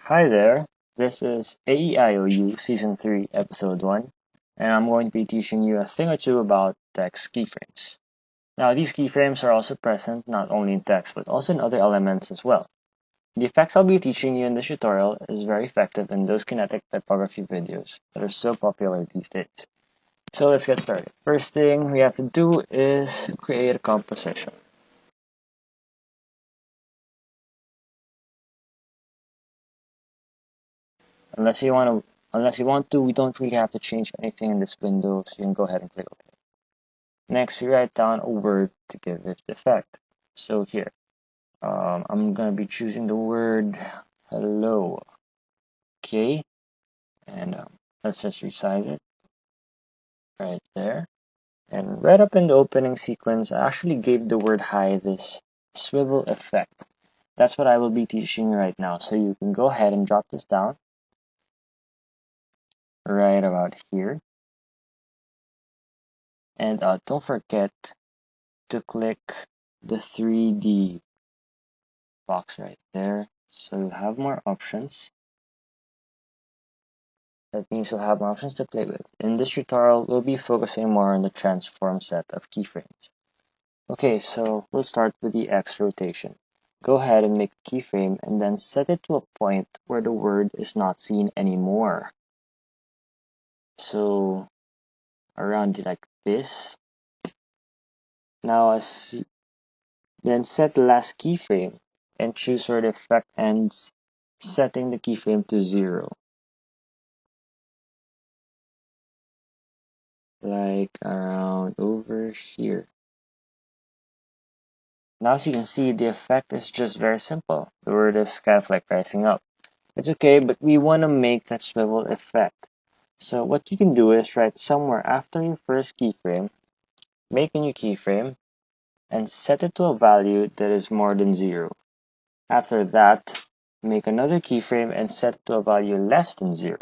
Hi there, this is AEIOU Season 3, Episode 1, and I'm going to be teaching you a thing or two about text keyframes. Now, these keyframes are also present not only in text, but also in other elements as well. The effects I'll be teaching you in this tutorial is very effective in those kinetic typography videos that are so popular these days. So let's get started. First thing we have to do is create a composition. Unless you want to, we don't really have to change anything in this window, so you can go ahead and click OK. Next, we write down a word to give it the effect. So here, I'm gonna be choosing the word hello. Okay, and let's just resize it right there. And right up in the opening sequence, I actually gave the word hi this swivel effect. That's what I will be teaching right now. So you can go ahead and drop this down right about here. And don't forget to click the 3D box right there. So you have more options. That means you'll have more options to play with. In this tutorial, we'll be focusing more on the transform set of keyframes. Okay, so we'll start with the X rotation. Go ahead and make a keyframe and then set it to a point where the word is not seen anymore. So around like this. Now then set the last keyframe and choose where the effect ends, setting the keyframe to 0. Like around over here. Now as you can see, the effect is just very simple. The word is kind of like rising up. It's okay, but we want to make that swivel effect. So what you can do is write somewhere after your first keyframe, make a new keyframe, and set it to a value that is more than 0. After that, make another keyframe and set it to a value less than 0.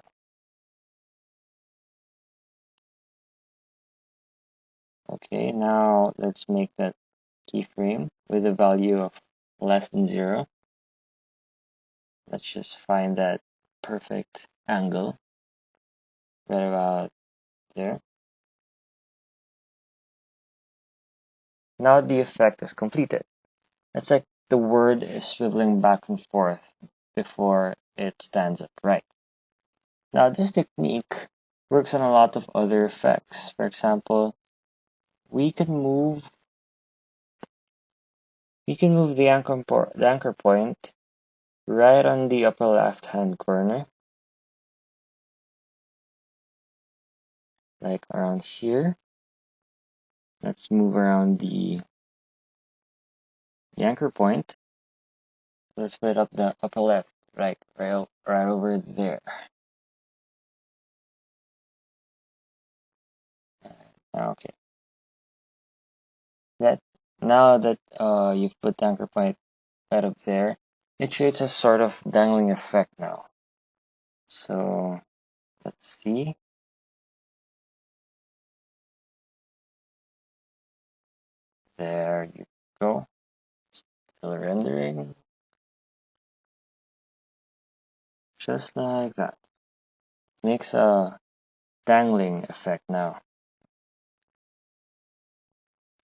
Okay, now let's make that keyframe with a value of less than 0. Let's just find that perfect angle right about there. Now the effect is completed. It's like the word is swiveling back and forth before it stands upright. Now this technique works on a lot of other effects. For example, we can move the anchor point right on the upper left hand corner, like around here. Let's move around the anchor point. Let's put it up the upper left, right over there. Okay. Now that you've put the anchor point right up there, it creates a sort of dangling effect now. So let's see. There you go. Still rendering. Just like that. Makes a dangling effect now.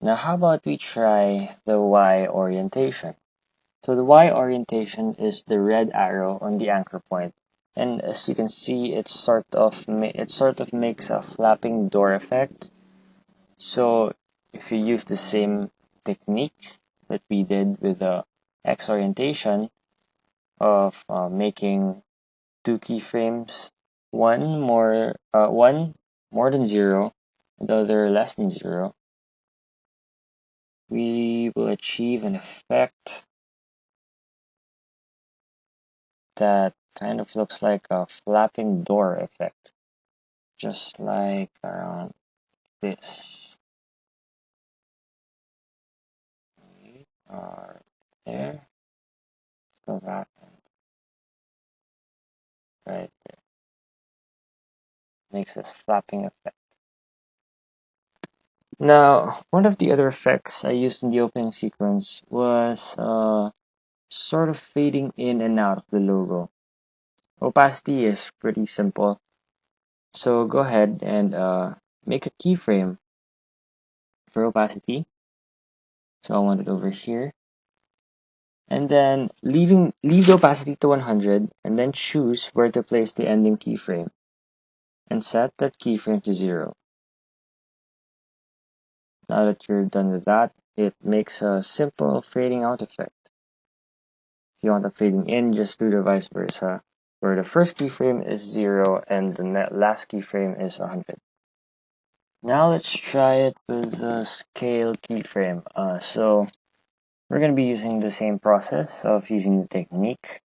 Now how about we try the Y orientation? So the Y orientation is the red arrow on the anchor point. And as you can see, it sort of makes a flapping door effect. So if you use the same technique that we did with the X orientation of making two keyframes, one more than 0, and the other less than 0, we will achieve an effect that kind of looks like a flapping door effect, just like around this. We are there. Let's go back and right there. Makes this flapping effect. Now, one of the other effects I used in the opening sequence was sort of fading in and out of the logo. Opacity is pretty simple. So go ahead and make a keyframe for opacity. So I want it over here. And then leave the opacity to 100 and then choose where to place the ending keyframe and set that keyframe to 0. Now that you're done with that, it makes a simple fading out effect. If you want a fading in, just do the vice versa, where the first keyframe is 0 and the last keyframe is 100. Now let's try it with the scale keyframe. So we're going to be using the same process of using the technique.